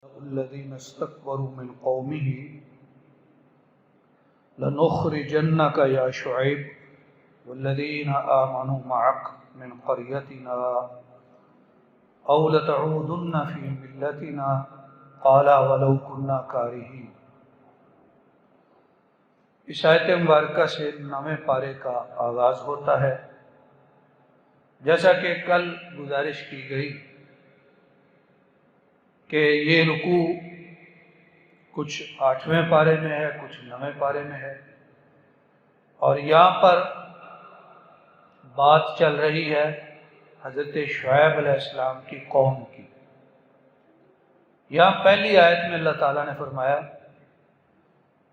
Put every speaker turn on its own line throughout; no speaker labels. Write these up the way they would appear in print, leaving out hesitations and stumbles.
الذين استكبروا من قومه لنخرجنك يا شعيب والذين آمنوا معك من قريتنا أو لتعودن في ملتنا قال ولو كنا كارهين۔ اس آیت مبارکہ سے نامے پارے کا آغاز ہوتا ہے۔ جیسا کہ کل گزارش کی گئی کہ یہ رکوع کچھ 8ویں پارے میں ہے، کچھ 9ویں پارے میں ہے، اور یہاں پر بات چل رہی ہے حضرت شعیب علیہ السلام کی قوم کی۔ یہاں پہلی آیت میں اللہ تعالیٰ نے فرمایا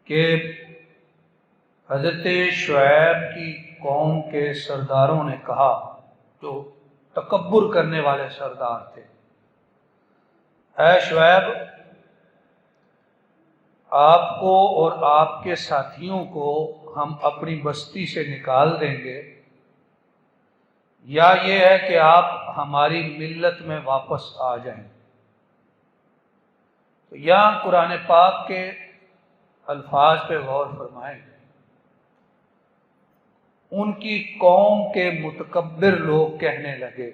کہ حضرت شعیب کی قوم کے سرداروں نے کہا، جو تکبر کرنے والے سردار تھے، اے شعیب، آپ کو اور آپ کے ساتھیوں کو ہم اپنی بستی سے نکال دیں گے، یا یہ ہے کہ آپ ہماری ملت میں واپس آ جائیں۔ تو یہاں قرآن پاک کے الفاظ پہ غور فرمائیں۔ ان کی قوم کے متکبر لوگ کہنے لگے،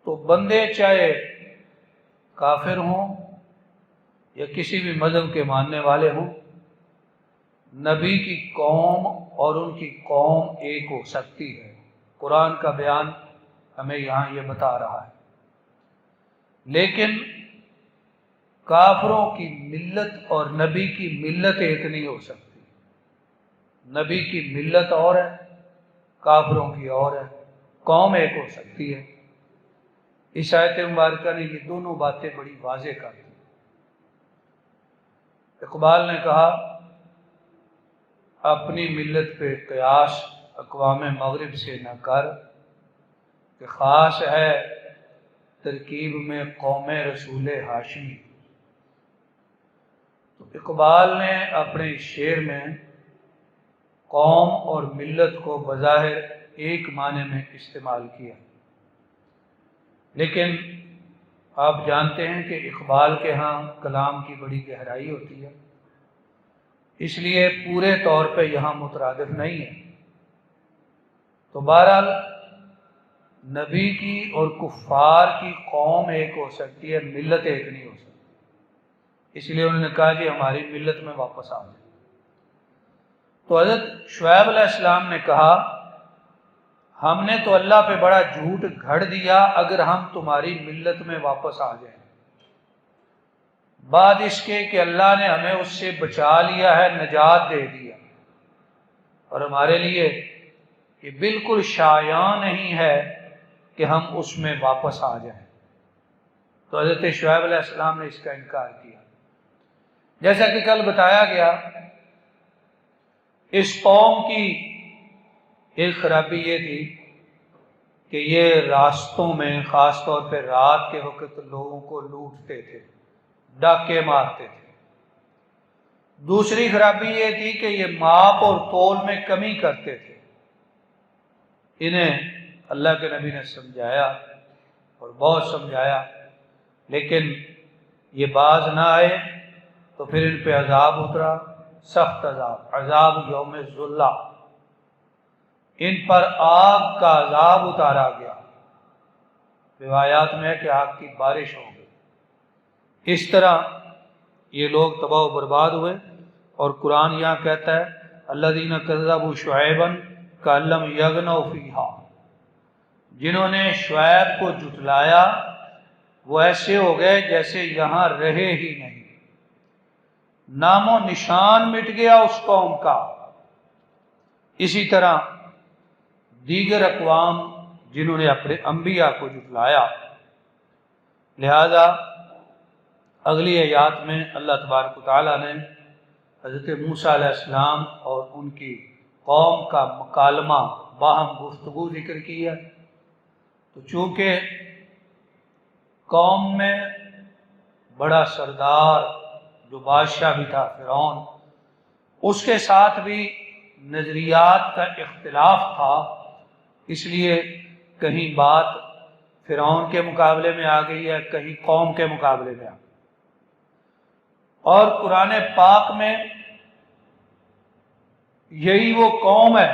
تو بندے چاہے کافر ہوں یا کسی بھی مذہب کے ماننے والے ہوں، نبی کی قوم اور ان کی قوم ایک ہو سکتی ہے۔ قرآن کا بیان ہمیں یہاں یہ بتا رہا ہے۔ لیکن کافروں کی ملت اور نبی کی ملت ایک نہیں ہو سکتی۔ نبی کی ملت اور ہے، کافروں کی اور ہے، قوم ایک ہو سکتی ہے۔ اس آیت مبارکہ نے یہ دونوں باتیں بڑی واضح کر دی۔ اقبال نے کہا، اپنی ملت پہ قیاس اقوام مغرب سے نہ کر، کہ خاص ہے ترکیب میں قوم رسول ہاشمی۔ تو اقبال نے اپنے شعر میں قوم اور ملت کو بظاہر ایک معنی میں استعمال کیا، لیکن آپ جانتے ہیں کہ اقبال کے ہاں کلام کی بڑی گہرائی ہوتی ہے، اس لیے پورے طور پہ یہاں مترادف نہیں ہے۔ تو بہرحال نبی کی اور کفار کی قوم ایک ہو سکتی ہے، ملت ایک نہیں ہو سکتی۔ اس لیے انہوں نے کہا کہ ہماری ملت میں واپس آ جائیں۔ تو حضرت شعیب علیہ السلام نے کہا، ہم نے تو اللہ پہ بڑا جھوٹ گھڑ دیا اگر ہم تمہاری ملت میں واپس آ جائیں، بعد اس کے کہ اللہ نے ہمیں اس سے بچا لیا ہے، نجات دے دیا، اور ہمارے لیے یہ بالکل شایع نہیں ہے کہ ہم اس میں واپس آ جائیں۔ تو حضرت شعیب علیہ السلام نے اس کا انکار کیا۔ جیسا کہ کل بتایا گیا، اس قوم کی ایک خرابی یہ تھی کہ یہ راستوں میں خاص طور پہ رات کے وقت لوگوں کو لوٹتے تھے، ڈاکے مارتے تھے۔ دوسری خرابی یہ تھی کہ یہ ماپ اور تول میں کمی کرتے تھے۔ انہیں اللہ کے نبی نے سمجھایا اور بہت سمجھایا، لیکن یہ باز نہ آئے، تو پھر ان پہ عذاب اترا، سخت عذاب، عذاب یوم ذلہ، ان پر آگ کا عذاب اتارا گیا۔ روایات میں ہے کہ آگ کی بارش ہو گئی۔ اس طرح یہ لوگ تباہ و برباد ہوئے، اور قرآن یہاں کہتا ہے، الذین کذبوا شعیبا کأن لم یغنوا فیہا، جنہوں نے شعیب کو جھٹلایا وہ ایسے ہو گئے جیسے یہاں رہے ہی نہیں۔ نام و نشان مٹ گیا اس قوم کا۔ اسی طرح دیگر اقوام جنہوں نے اپنے انبیاء کو جھٹلایا۔ لہذا اگلی آیات میں اللہ تبارک و تعالیٰ نے حضرت موسیٰ علیہ السلام اور ان کی قوم کا مکالمہ، باہم گفتگو ذکر کی ہے۔ تو چونکہ قوم میں بڑا سردار جو بادشاہ بھی تھا، فرعون، اس کے ساتھ بھی نظریات کا اختلاف تھا، اس لیے کہیں بات فرعون کے مقابلے میں آ گئی ہے، کہیں قوم کے مقابلے میں آ گئی۔ اور قرآن پاک میں یہی وہ قوم ہے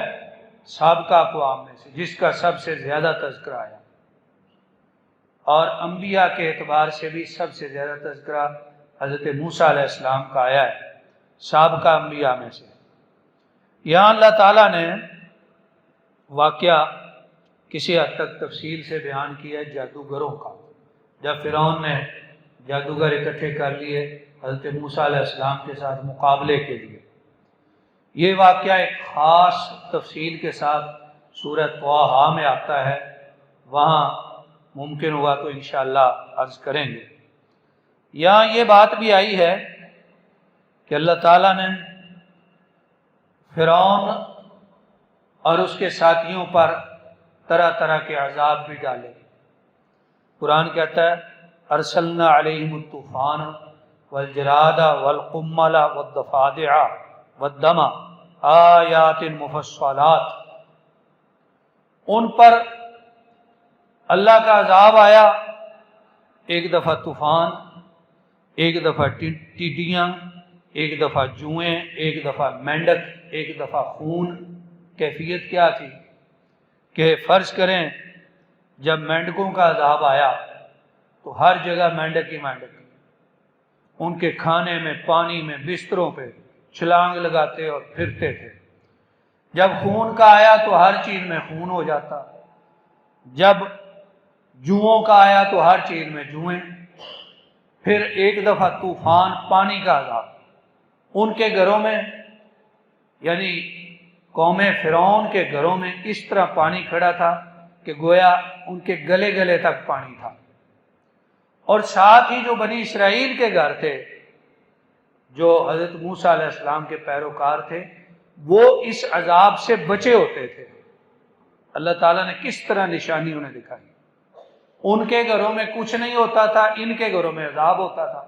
سابقہ اقوام میں سے جس کا سب سے زیادہ تذکرہ آیا، اور انبیاء کے اعتبار سے بھی سب سے زیادہ تذکرہ حضرت موسیٰ علیہ السلام کا آیا ہے سابقہ انبیاء میں سے۔ یہاں اللہ تعالیٰ نے واقعہ کسی حد تک تفصیل سے بیان کیا ہے جادوگروں کا، جب فرعون نے جادوگر اکٹھے کر لیے حضرت موسیٰ علیہ السلام کے ساتھ مقابلے کے لیے۔ یہ واقعہ ایک خاص تفصیل کے ساتھ سورہ طٰہٰ میں آتا ہے، وہاں ممکن ہوا تو انشاءاللہ عرض کریں گے۔ یہاں یہ بات بھی آئی ہے کہ اللہ تعالیٰ نے فرعون اور اس کے ساتھیوں پر طرح طرح کے عذاب بھی ڈالے۔ قرآن کہتا ہے ارسلنا علیہم الطوفان والجراد والقمل والضفادع والدم آیات مفصلات، ان پر اللہ کا عذاب آیا، ایک دفعہ طوفان، ایک دفعہ ٹڈیاں، ایک دفعہ جوئیں، ایک دفعہ مینڈک، ایک دفعہ خون۔ کیفیت کیا تھی کہ فرض کریں جب مینڈکوں کا عذاب آیا تو ہر جگہ مینڈک ہی مینڈک، ان کے کھانے میں، پانی میں، بستروں پہ چھلانگ لگاتے اور پھرتے تھے۔ جب خون کا آیا تو ہر چیز میں خون ہو جاتا، جب جوؤں کا آیا تو ہر چیز میں جوئیں، پھر ایک دفعہ طوفان، پانی کا عذاب۔ ان کے گھروں میں، یعنی قوم فرعون کے گھروں میں اس طرح پانی کھڑا تھا کہ گویا ان کے گلے گلے تک پانی تھا۔ اور ساتھ ہی جو بنی اسرائیل کے گھر تھے، جو حضرت موسیٰ علیہ السلام کے پیروکار تھے، وہ اس عذاب سے بچے ہوتے تھے۔ اللہ تعالیٰ نے کس طرح نشانی انہیں دکھائی۔ ان کے گھروں میں کچھ نہیں ہوتا تھا، ان کے گھروں میں عذاب ہوتا تھا۔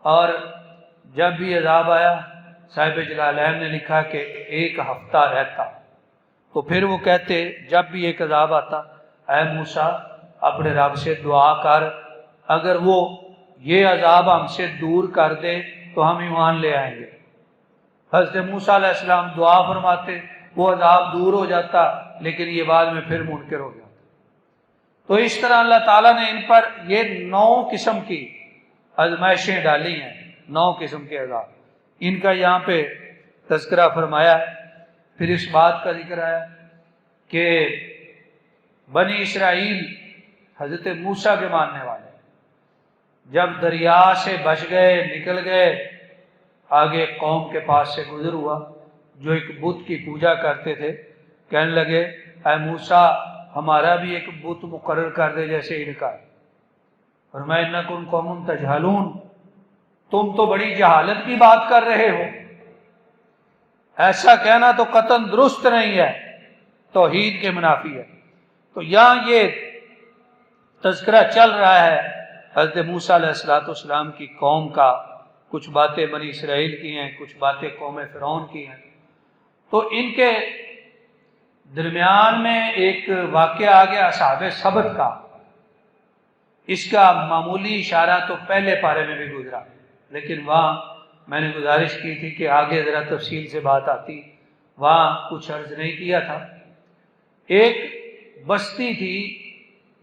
اور جب بھی عذاب آیا، صاحب جلالین نے لکھا کہ ایک ہفتہ رہتا، تو پھر وہ کہتے جب بھی ایک عذاب آتا، اے موسیٰ اپنے رب سے دعا کر، اگر وہ یہ عذاب ہم سے دور کر دے تو ہم ایمان لے آئیں گے۔ حضرت موسیٰ علیہ السلام دعا فرماتے، وہ عذاب دور ہو جاتا، لیکن یہ بعد میں پھر منکر ہو جاتا۔ تو اس طرح اللہ تعالیٰ نے ان پر یہ 9 قسم کی آزمائشیں ڈالی ہیں، 9 قسم کے عذاب، ان کا یہاں پہ تذکرہ فرمایا ہے۔ پھر اس بات کا ذکر آیا کہ بنی اسرائیل حضرت موسیٰ کے ماننے والے جب دریا سے بچ گئے، نکل گئے، آگے قوم کے پاس سے گزر ہوا جو ایک بت کی پوجا کرتے تھے، کہنے لگے اے موسیٰ ہمارا بھی ایک بت مقرر کر دے جیسے ان کا۔ فرمایا انکم قوم تجہلون، تم تو بڑی جہالت کی بات کر رہے ہو، ایسا کہنا تو قطعاً درست نہیں ہے، توحید کے منافی ہے۔ تو یہاں یہ تذکرہ چل رہا ہے حضرت موسیٰ علیہ السلام کی قوم کا، کچھ باتیں بنی اسرائیل کی ہیں، کچھ باتیں قوم فرعون کی ہیں۔ تو ان کے درمیان میں ایک واقعہ آ گیا اصحاب سبت کا، اس کا معمولی اشارہ تو پہلے پارے میں بھی گزرا، لیکن وہاں میں نے گزارش کی تھی کہ آگے ذرا تفصیل سے بات آتی، وہاں کچھ عرض نہیں کیا تھا۔ ایک بستی تھی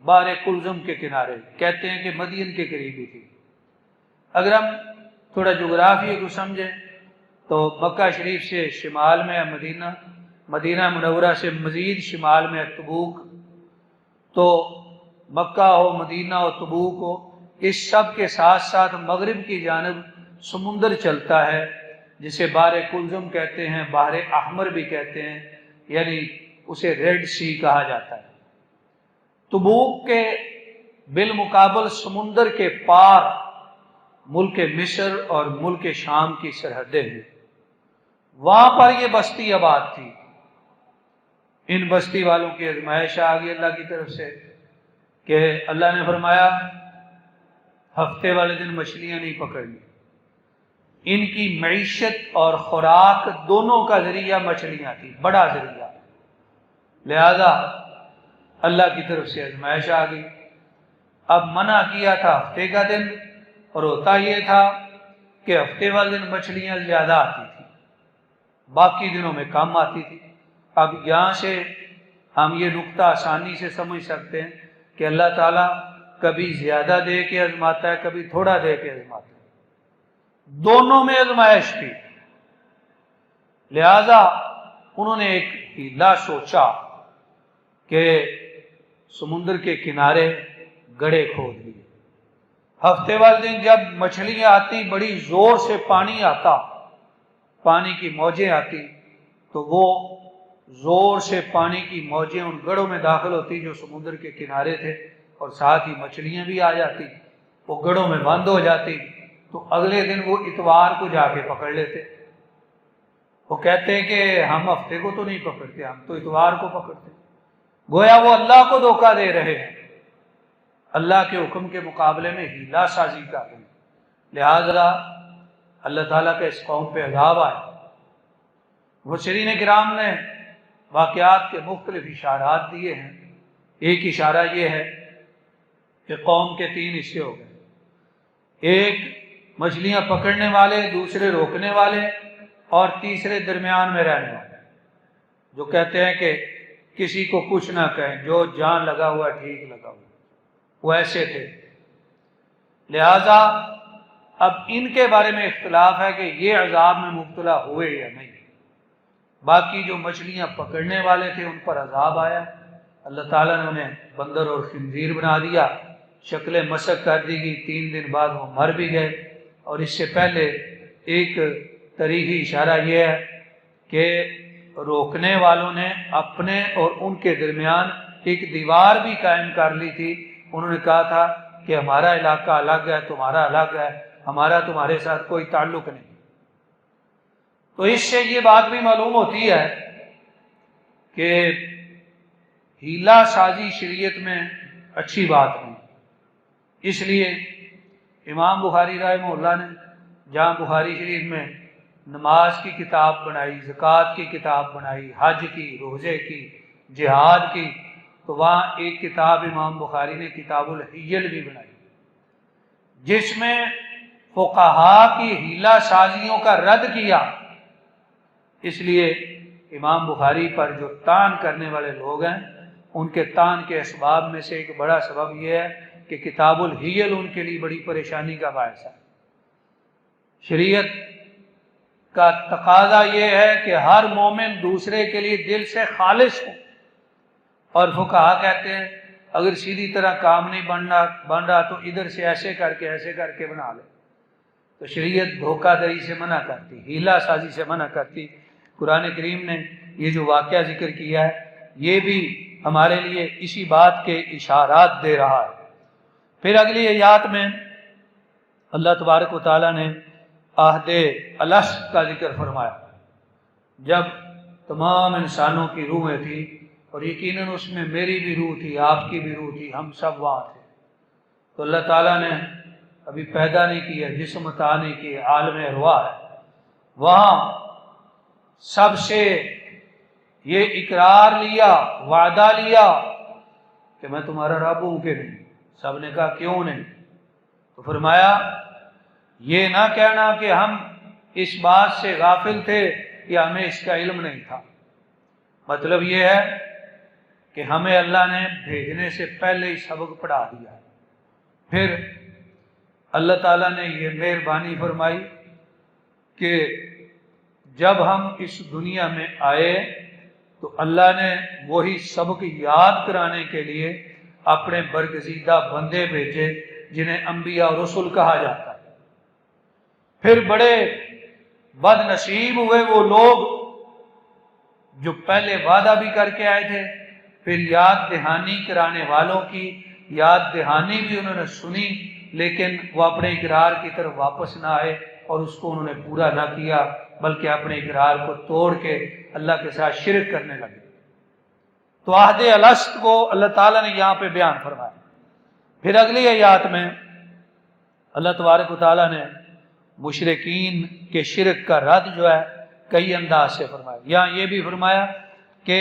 بحر کلزم کے کنارے، کہتے ہیں کہ مدین کے قریب ہی تھی۔ اگر ہم تھوڑا جغرافیہ کو سمجھیں تو مکہ شریف سے شمال میں ہے مدینہ، مدینہ منورہ سے مزید شمال میں ہے تبوک۔ تو مکہ ہو، مدینہ ہو، تبوک ہو، اس سب کے ساتھ ساتھ مغرب کی جانب سمندر چلتا ہے جسے بحر کلزم کہتے ہیں، بحر احمر بھی کہتے ہیں، یعنی اسے ریڈ سی کہا جاتا ہے۔ تبوک کے بالمقابل سمندر کے پار ملک مصر اور ملک شام کی سرحدیں ہیں، وہاں پر یہ بستی آباد تھی۔ ان بستی والوں کی آزمائش آ گئی اللہ کی طرف سے کہ اللہ نے فرمایا ہفتے والے دن مچھلیاں نہیں پکڑنی، ان کی معیشت اور خوراک دونوں کا ذریعہ مچھلیاں تھی، بڑا ذریعہ، لہذا اللہ کی طرف سے آزمائش آ گئی۔ اب منع کیا تھا ہفتے کا دن، اور ہوتا یہ تھا کہ ہفتے والے دن مچھلیاں زیادہ آتی تھی، باقی دنوں میں کم آتی تھی۔ اب یہاں سے ہم یہ نقطہ آسانی سے سمجھ سکتے ہیں کہ اللہ تعالیٰ کبھی زیادہ دے کے آزماتا ہے، کبھی تھوڑا دے کے آزماتا ہے، دونوں میں آزمائش تھی۔ لہذا انہوں نے ایک ہیلا سوچا کہ سمندر کے کنارے گڑھے کھود لیے۔ ہفتے والے دن جب مچھلیاں آتی، بڑی زور سے پانی آتا، پانی کی موجیں آتی، تو وہ زور سے پانی کی موجیں ان گڑھوں میں داخل ہوتی جو سمندر کے کنارے تھے، اور ساتھ ہی مچھلیاں بھی آ جاتی، وہ گڑھوں میں بند ہو جاتی، تو اگلے دن وہ اتوار کو جا کے پکڑ لیتے۔ وہ کہتے ہیں کہ ہم ہفتے کو تو نہیں پکڑتے، ہم تو اتوار کو پکڑتے۔ گویا وہ اللہ کو دھوکہ دے رہے ہیں، اللہ کے حکم کے مقابلے میں ہیلا سازی کر رہے ہیں۔ لہذا اللہ تعالیٰ کا اس قوم پہ عذاب آئے۔ مفسرین کرام نے واقعات کے مختلف اشارات دیے ہیں۔ ایک اشارہ یہ ہے کہ قوم کے 3 حصے ہو گئے، ایک مچھلیاں پکڑنے والے، دوسرے روکنے والے، اور تیسرے درمیان میں رہنے والے، جو کہتے ہیں کہ کسی کو کچھ نہ کہیں، جو جان لگا ہوا ٹھیک لگا ہوا، وہ ایسے تھے۔ لہذا اب ان کے بارے میں اختلاف ہے کہ یہ عذاب میں مبتلا ہوئے یا نہیں۔ باقی جو مچھلیاں پکڑنے والے تھے ان پر عذاب آیا، اللہ تعالیٰ نے انہیں بندر اور خنزیر بنا دیا، شکل مسخ کر دی گئی، 3 دن بعد وہ مر بھی گئے۔ اور اس سے پہلے ایک تاریخی اشارہ یہ ہے کہ روکنے والوں نے اپنے اور ان کے درمیان ایک دیوار بھی قائم کر لی تھی۔ انہوں نے کہا تھا کہ ہمارا علاقہ الگ ہے، تمہارا الگ ہے، ہمارا تمہارے ساتھ کوئی تعلق نہیں۔ تو اس سے یہ بات بھی معلوم ہوتی ہے کہ ہیلا سازی شریعت میں اچھی بات نہیں۔ اس لیے امام بخاری رحمہ اللہ نے جہاں بخاری شریف میں نماز کی کتاب بنائی، زکوٰۃ کی کتاب بنائی، حج کی، روزے کی، جہاد کی، تو وہاں ایک کتاب امام بخاری نے کتاب الحیل بھی بنائی، جس میں فقہا کی ہیلا سازیوں کا رد کیا۔ اس لیے امام بخاری پر جو طعن کرنے والے لوگ ہیں، ان کے طعن کے اسباب میں سے ایک بڑا سبب یہ ہے کہ کتاب الحیل ان کے لیے بڑی پریشانی کا باعث ہے۔ شریعت کا تقاضا یہ ہے کہ ہر مومن دوسرے کے لیے دل سے خالص ہو، اور فقہا کہتے ہیں اگر سیدھی طرح کام نہیں بن رہا تو ادھر سے ایسے کر کے ایسے کر کے بنا لے۔ تو شریعت دھوکہ دہی سے منع کرتی، ہیلا سازی سے منع کرتی۔ قرآن کریم نے یہ جو واقعہ ذکر کیا ہے یہ بھی ہمارے لیے اسی بات کے اشارات دے رہا ہے۔ پھر اگلی آیات میں اللہ تبارک و تعالیٰ نے عہد الست کا ذکر فرمایا، جب تمام انسانوں کی روحیں تھیں، اور یقیناً اس میں میری بھی روح تھی، آپ کی بھی روح تھی، ہم سب وہاں تھے۔ تو اللہ تعالیٰ نے ابھی پیدا نہیں کیا، جسم عطا نہیں کیا، عالم ارواح ہے، وہاں سب سے یہ اقرار لیا، وعدہ لیا کہ میں تمہارا رب ہوں کہ نہیں۔ سب نے کہا کیوں نہیں؟ تو فرمایا یہ نہ کہنا کہ ہم اس بات سے غافل تھے یا ہمیں اس کا علم نہیں تھا۔ مطلب یہ ہے کہ ہمیں اللہ نے بھیجنے سے پہلے ہی سبق پڑھا دیا۔ پھر اللہ تعالیٰ نے یہ مہربانی فرمائی کہ جب ہم اس دنیا میں آئے تو اللہ نے وہی سبق یاد کرانے کے لیے اپنے برگزیدہ بندے بھیجے جنہیں انبیاء اور رسول کہا جاتا ہے۔ پھر بڑے بد نصیب ہوئے وہ لوگ جو پہلے وعدہ بھی کر کے آئے تھے، پھر یاد دہانی کرانے والوں کی یاد دہانی بھی انہوں نے سنی، لیکن وہ اپنے اقرار کی طرف واپس نہ آئے اور اس کو انہوں نے پورا نہ کیا، بلکہ اپنے اقرار کو توڑ کے اللہ کے ساتھ شرک کرنے لگے۔ تو عہد الست کو اللہ تعالیٰ نے یہاں پہ بیان فرمایا۔ پھر اگلی آیات میں اللہ تبارک و تعالیٰ نے مشرکین کے شرک کا رد جو ہے کئی انداز سے فرمایا۔ یہاں یہ بھی فرمایا کہ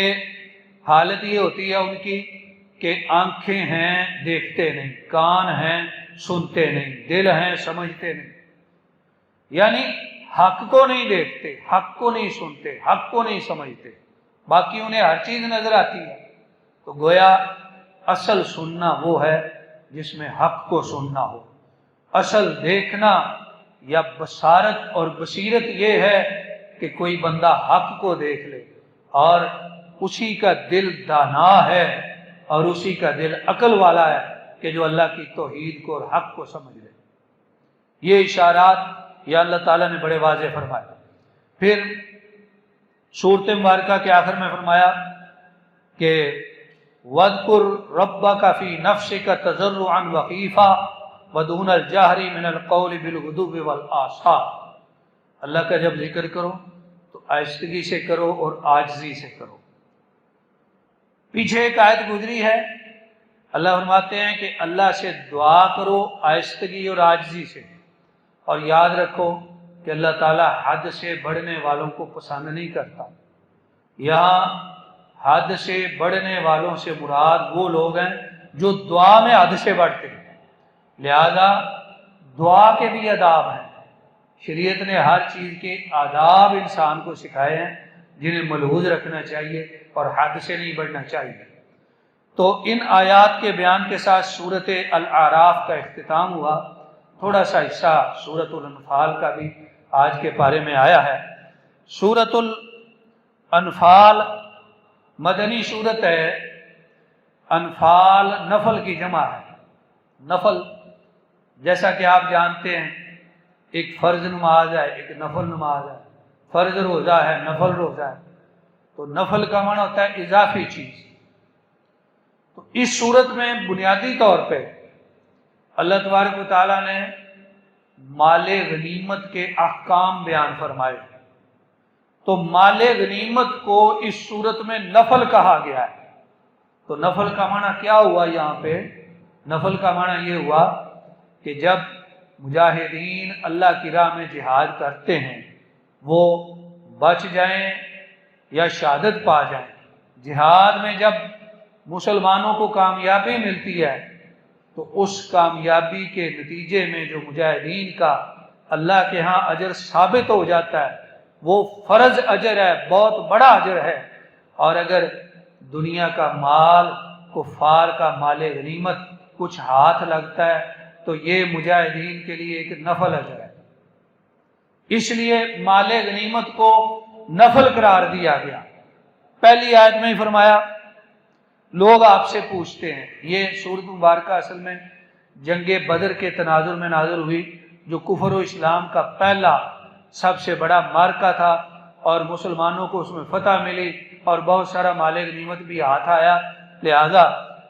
حالت یہ ہوتی ہے ان کی کہ آنکھیں ہیں دیکھتے نہیں، کان ہیں سنتے نہیں، دل ہیں سمجھتے نہیں، یعنی حق کو نہیں دیکھتے، حق کو نہیں سنتے، حق کو نہیں سمجھتے، باقی انہیں ہر چیز نظر آتی ہے۔ تو گویا اصل سننا وہ ہے جس میں حق کو سننا ہو، اصل دیکھنا یا بصارت اور بصیرت یہ ہے کہ کوئی بندہ حق کو دیکھ لے اور اسی کا دل دانا ہے اور اسی کا دل عقل والا ہے کہ جو اللہ کی توحید کو اور حق کو سمجھ لے۔ یہ اشارات یا اللہ تعالیٰ نے بڑے واضح فرمائے۔ پھر سورۃ مبارکہ کے آخر میں فرمایا کہ وَاذْكُرْ رَبَّكَ فِي نَفْسِكَ تَضَرُّعًا وَخِيفَةً وَدُونَ الْجَهْرِ مِنَ الْقَوْلِ بِالْغُدُوِّ وَالْآصَالِ، اللہ کا جب ذکر کرو تو آہستگی سے کرو اور عاجزی سے کرو۔ پیچھے ایک آیت گزری ہے، اللہ فرماتے ہیں کہ اللہ سے دعا کرو آہستگی اور عاجزی سے، اور یاد رکھو کہ اللہ تعالیٰ حد سے بڑھنے والوں کو پسند نہیں کرتا۔ یہاں حد سے بڑھنے والوں سے مراد وہ لوگ ہیں جو دعا میں حد سے بڑھتے ہیں، لہذا دعا کے بھی آداب ہیں، شریعت نے ہر چیز کے آداب انسان کو سکھائے ہیں جنہیں ملحوظ رکھنا چاہیے اور حد سے نہیں بڑھنا چاہیے۔ تو ان آیات کے بیان کے ساتھ سورۃ الاعراف کا اختتام ہوا۔ تھوڑا سا حصہ سورۃ الانفال کا بھی آج کے پارے میں آیا ہے۔ سورۃ الانفال مدنی سورت ہے، انفال نفل کی جمع ہے۔ نفل جیسا کہ آپ جانتے ہیں ایک فرض نماز ہے، ایک نفل نماز ہے، فرض روزہ ہے، نفل روزہ ہے۔ تو نفل کا معنی ہوتا ہے اضافی چیز۔ تو اس صورت میں بنیادی طور پہ اللہ تبارک و تعالیٰ نے مال غنیمت کے احکام بیان فرمائے۔ تو مال غنیمت کو اس صورت میں نفل کہا گیا ہے۔ تو نفل کا معنی کیا ہوا یہاں پہ؟ نفل کا معنی یہ ہوا کہ جب مجاہدین اللہ کی راہ میں جہاد کرتے ہیں وہ بچ جائیں یا شہادت پا جائیں، جہاد میں جب مسلمانوں کو کامیابی ملتی ہے تو اس کامیابی کے نتیجے میں جو مجاہدین کا اللہ کے ہاں اجر ثابت ہو جاتا ہے وہ فرض اجر ہے، بہت بڑا اجر ہے۔ اور اگر دنیا کا مال، کفار کا مال غنیمت کچھ ہاتھ لگتا ہے تو یہ مجاہدین کے لیے ایک نفل اجر ہے۔ اس لیے مال غنیمت کو نفل قرار دیا گیا۔ پہلی آیت میں ہی فرمایا، لوگ آپ سے پوچھتے ہیں، یہ سورۃ مبارکہ اصل میں جنگ بدر کے تناظر میں نازل ہوئی جو کفر و اسلام کا پہلا سب سے بڑا معرکہ تھا، اور مسلمانوں کو اس میں فتح ملی اور بہت سارا مال غنیمت بھی ہاتھ آیا۔ لہذا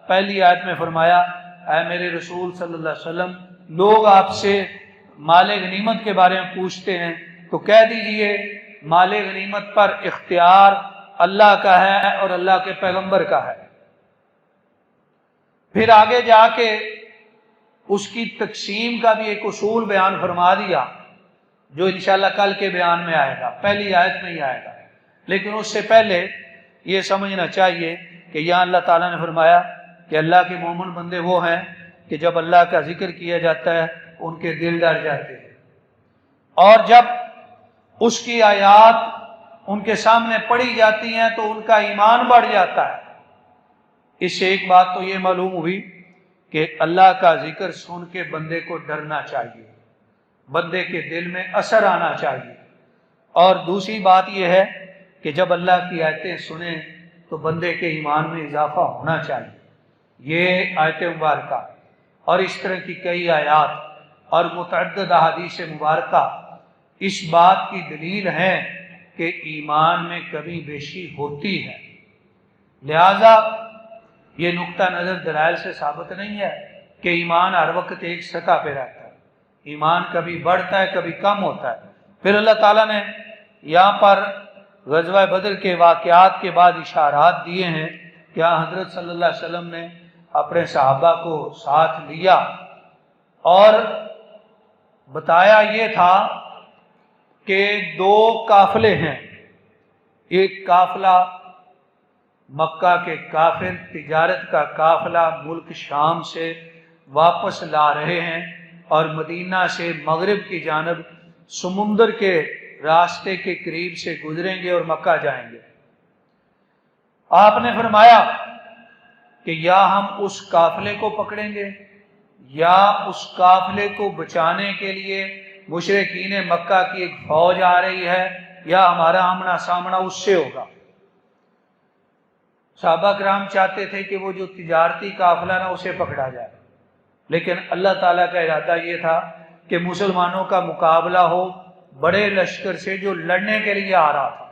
پہلی آیت میں فرمایا، اے میرے رسول صلی اللہ علیہ وسلم، لوگ آپ سے مال غنیمت کے بارے میں پوچھتے ہیں تو کہہ دیجئے مال غنیمت پر اختیار اللہ کا ہے اور اللہ کے پیغمبر کا ہے۔ پھر آگے جا کے اس کی تقسیم کا بھی ایک اصول بیان فرما دیا جو انشاءاللہ کل کے بیان میں آئے گا، پہلی آیت میں ہی آئے گا۔ لیکن اس سے پہلے یہ سمجھنا چاہیے کہ یہاں اللہ تعالیٰ نے فرمایا کہ اللہ کے مومن بندے وہ ہیں کہ جب اللہ کا ذکر کیا جاتا ہے ان کے دل ڈر جاتے ہیں، اور جب اس کی آیات ان کے سامنے پڑھی جاتی ہیں تو ان کا ایمان بڑھ جاتا ہے۔ اس سے ایک بات تو یہ معلوم ہوئی کہ اللہ کا ذکر سن کے بندے کو ڈرنا چاہیے، بندے کے دل میں اثر آنا چاہیے، اور دوسری بات یہ ہے کہ جب اللہ کی آیتیں سنیں تو بندے کے ایمان میں اضافہ ہونا چاہیے۔ یہ آیت مبارکہ اور اس طرح کی کئی آیات اور متعدد احادیث مبارکہ اس بات کی دلیل ہے کہ ایمان میں کمی بیشی ہوتی ہے۔ لہذا یہ نقطہ نظر دلائل سے ثابت نہیں ہے کہ ایمان ہر وقت ایک سطح پہ رہتا ہے، ایمان کبھی بڑھتا ہے کبھی کم ہوتا ہے۔ پھر اللہ تعالیٰ نے یہاں پر غزوہ بدر کے واقعات کے بعد اشارات دیے ہیں کہ حضرت صلی اللہ علیہ وسلم نے اپنے صحابہ کو ساتھ لیا اور بتایا یہ تھا کہ دو قافلے ہیں، ایک قافلہ مکہ کے کافر تجارت کا قافلہ ملک شام سے واپس لا رہے ہیں اور مدینہ سے مغرب کی جانب سمندر کے راستے کے قریب سے گزریں گے اور مکہ جائیں گے۔ آپ نے فرمایا کہ یا ہم اس قافلے کو پکڑیں گے یا اس قافلے کو بچانے کے لیے مشرکین مکہ کی ایک فوج آ رہی ہے یا ہمارا آمنا سامنا اس سے ہوگا۔ صحابہ کرام چاہتے تھے کہ وہ جو تجارتی قافلہ نا اسے پکڑا جائے، لیکن اللہ تعالیٰ کا ارادہ یہ تھا کہ مسلمانوں کا مقابلہ ہو بڑے لشکر سے جو لڑنے کے لیے آ رہا تھا۔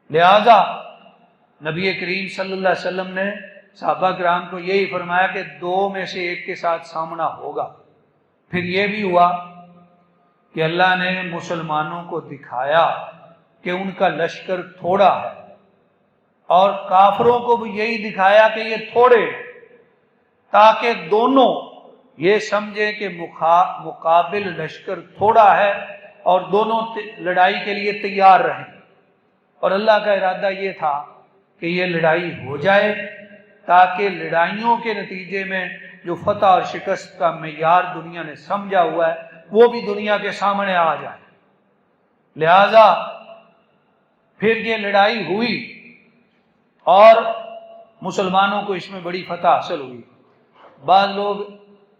لہذا نبی کریم صلی اللہ علیہ وسلم نے صحابہ کرام کو یہی فرمایا کہ دو میں سے ایک کے ساتھ سامنا ہوگا۔ پھر یہ بھی ہوا کہ اللہ نے مسلمانوں کو دکھایا کہ ان کا لشکر تھوڑا ہے، اور کافروں کو بھی یہی دکھایا کہ یہ تھوڑے، تاکہ دونوں یہ سمجھیں کہ مقابل لشکر تھوڑا ہے اور دونوں لڑائی کے لیے تیار رہیں۔ اور اللہ کا ارادہ یہ تھا کہ یہ لڑائی ہو جائے تاکہ لڑائیوں کے نتیجے میں جو فتح اور شکست کا معیار دنیا نے سمجھا ہوا ہے وہ بھی دنیا کے سامنے آ جائے۔ لہذا پھر یہ لڑائی ہوئی اور مسلمانوں کو اس میں بڑی فتح حاصل ہوئی۔ بعض لوگ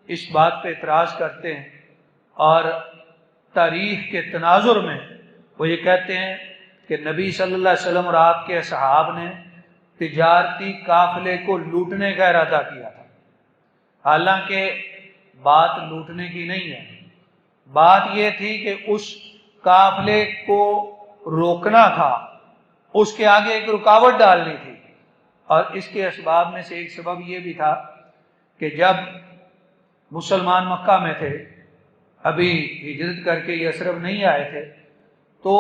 اس بات پہ اعتراض کرتے ہیں اور تاریخ کے تناظر میں وہ یہ کہتے ہیں کہ نبی صلی اللہ علیہ وسلم اور آپ کے اصحاب نے تجارتی قافلے کو لوٹنے کا ارادہ کیا تھا۔ حالانکہ بات لوٹنے کی نہیں ہے، بات یہ تھی کہ اس قافلے کو روکنا تھا، اس کے آگے ایک رکاوٹ ڈالنی تھی۔ اور اس کے اسباب میں سے ایک سبب یہ بھی تھا کہ جب مسلمان مکہ میں تھے، ابھی ہجرت کر کے یثرب نہیں آئے تھے، تو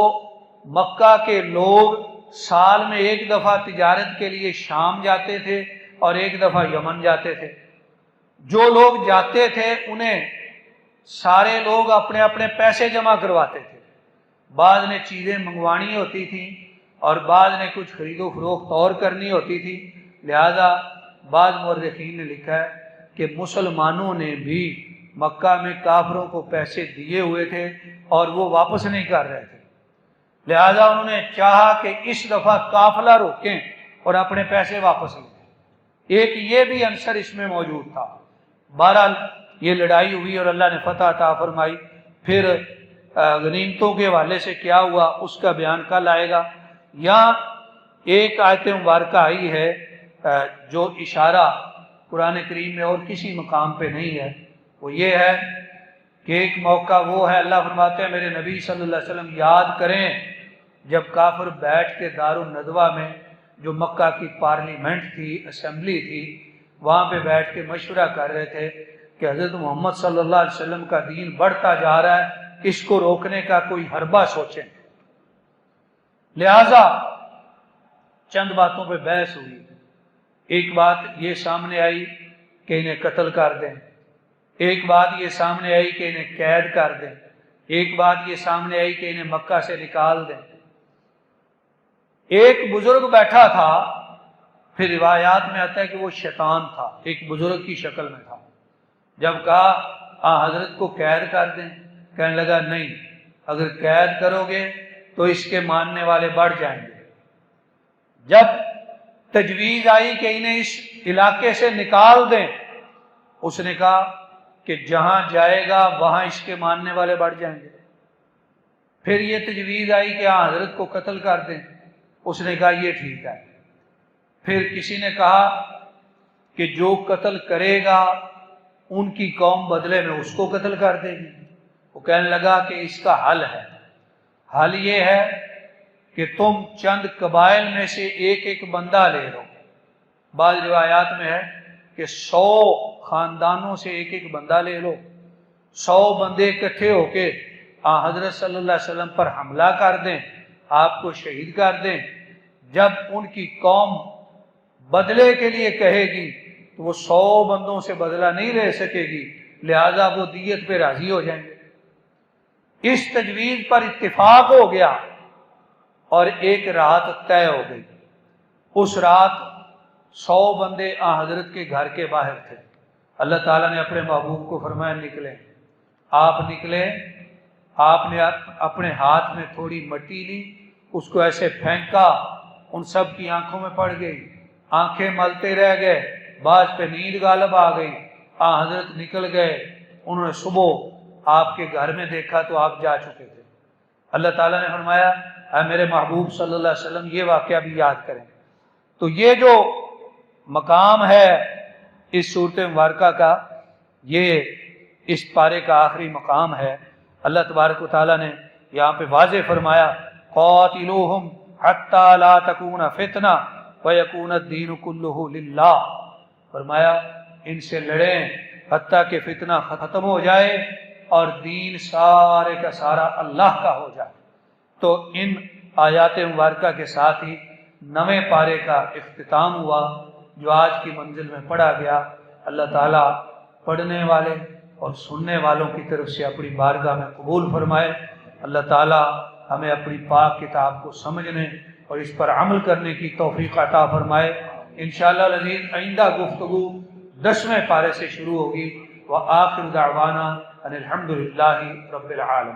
مکہ کے لوگ سال میں ایک دفعہ تجارت کے لیے شام جاتے تھے اور ایک دفعہ یمن جاتے تھے۔ جو لوگ جاتے تھے انہیں سارے لوگ اپنے اپنے پیسے جمع کرواتے تھے، بعض نے چیزیں منگوانی ہوتی تھیں اور بعض نے کچھ خرید و فروخت اور کرنی ہوتی تھی۔ لہذا بعض مورخین نے لکھا ہے کہ مسلمانوں نے بھی مکہ میں کافروں کو پیسے دیے ہوئے تھے اور وہ واپس نہیں کر رہے تھے، لہذا انہوں نے چاہا کہ اس دفعہ قافلہ روکیں اور اپنے پیسے واپس لیں۔ ایک یہ بھی عنصر اس میں موجود تھا۔ بہرحال یہ لڑائی ہوئی اور اللہ نے فتح عطا فرمائی۔ پھر غنیمتوں کے حوالے سے کیا ہوا اس کا بیان کل آئے گا۔ یہاں ایک آیت مبارکہ آئی ہے جو اشارہ قرآن کریم میں اور کسی مقام پہ نہیں ہے، وہ یہ ہے کہ ایک موقع وہ ہے، اللہ فرماتے ہیں میرے نبی صلی اللہ علیہ وسلم یاد کریں جب کافر بیٹھ کے دارالندوہ میں جو مکہ کی پارلیمنٹ تھی، اسمبلی تھی، وہاں پہ بیٹھ کے مشورہ کر رہے تھے کہ حضرت محمد صلی اللہ علیہ وسلم کا دین بڑھتا جا رہا ہے، اس کو روکنے کا کوئی حربہ سوچیں۔ لہذا چند باتوں پہ بحث ہوئی۔ ایک بات یہ سامنے آئی کہ انہیں قتل کر دیں، ایک بات یہ سامنے آئی کہ انہیں قید کر دیں، ایک بات یہ سامنے آئی کہ انہیں مکہ سے نکال دیں۔ ایک بزرگ بیٹھا تھا، پھر روایات میں آتا ہے کہ وہ شیطان تھا، ایک بزرگ کی شکل میں تھا۔ جب کہا حضرت کو قید کر دیں، کہنے لگا نہیں، اگر قید کرو گے تو اس کے ماننے والے بڑھ جائیں گے۔ جب تجویز آئی کہ انہیں اس علاقے سے نکال دیں، اس نے کہا کہ جہاں جائے گا وہاں اس کے ماننے والے بڑھ جائیں گے۔ پھر یہ تجویز آئی کہ حضرت کو قتل کر دیں، اس نے کہا یہ ٹھیک ہے۔ پھر کسی نے کہا کہ جو قتل کرے گا ان کی قوم بدلے میں اس کو قتل کر دے گی۔ وہ کہنے لگا کہ اس کا حل ہے، حل یہ ہے کہ تم چند قبائل میں سے ایک ایک بندہ لے لو۔ بعض روایات میں ہے کہ 100 خاندانوں سے ایک ایک بندہ لے لو، 100 بندے اکٹھے ہو کے حضرت صلی اللہ علیہ وسلم پر حملہ کر دیں، آپ کو شہید کر دیں۔ جب ان کی قوم بدلے کے لیے کہے گی تو وہ 100 بندوں سے بدلہ نہیں لے سکے گی، لہذا وہ دیت پہ راضی ہو جائیں گے۔ اس تجویز پر اتفاق ہو گیا اور ایک رات طے ہو گئی۔ اس رات 100 بندے حضرت کے گھر کے باہر تھے. اللہ تعالیٰ نے اپنے محبوب کو فرمایا نکلیں. آپ نکلے، آپ نے اپنے ہاتھ میں تھوڑی مٹی لی، اس کو ایسے پھینکا، ان سب کی آنکھوں میں پڑ گئی، آنکھیں ملتے رہ گئے، بعض پہ نیند غالب آ گئی. حضرت نکل گئے. انہوں نے صبح آپ کے گھر میں دیکھا تو آپ جا چکے تھے. اللہ تعالیٰ نے فرمایا اے میرے محبوب صلی اللہ علیہ وسلم یہ واقعہ بھی یاد کریں. تو یہ جو مقام ہے اس صورت مبارکہ کا، یہ اس پارے کا آخری مقام ہے. اللہ تبارک و تعالیٰ نے یہاں پہ واضح فرمایا قاتلوہم حتی لا تکون فتنہ ویکون الدین کلہ للہ. فرمایا ان سے لڑیں حتیٰ کہ فتنہ ختم ہو جائے اور دین سارے کا سارا اللہ کا ہو جائے. تو ان آیات مبارکہ کے ساتھ ہی 9ویں پارے کا اختتام ہوا جو آج کی منزل میں پڑھا گیا. اللہ تعالیٰ پڑھنے والے اور سننے والوں کی طرف سے اپنی بارگاہ میں قبول فرمائے. اللہ تعالیٰ ہمیں اپنی پاک کتاب کو سمجھنے اور اس پر عمل کرنے کی توفیق عطا فرمائے. انشاءاللہ العزیز آئندہ گفتگو 10ویں پارے سے شروع ہوگی. وآخر دعوانا ان الحمدللہ رب العالمین.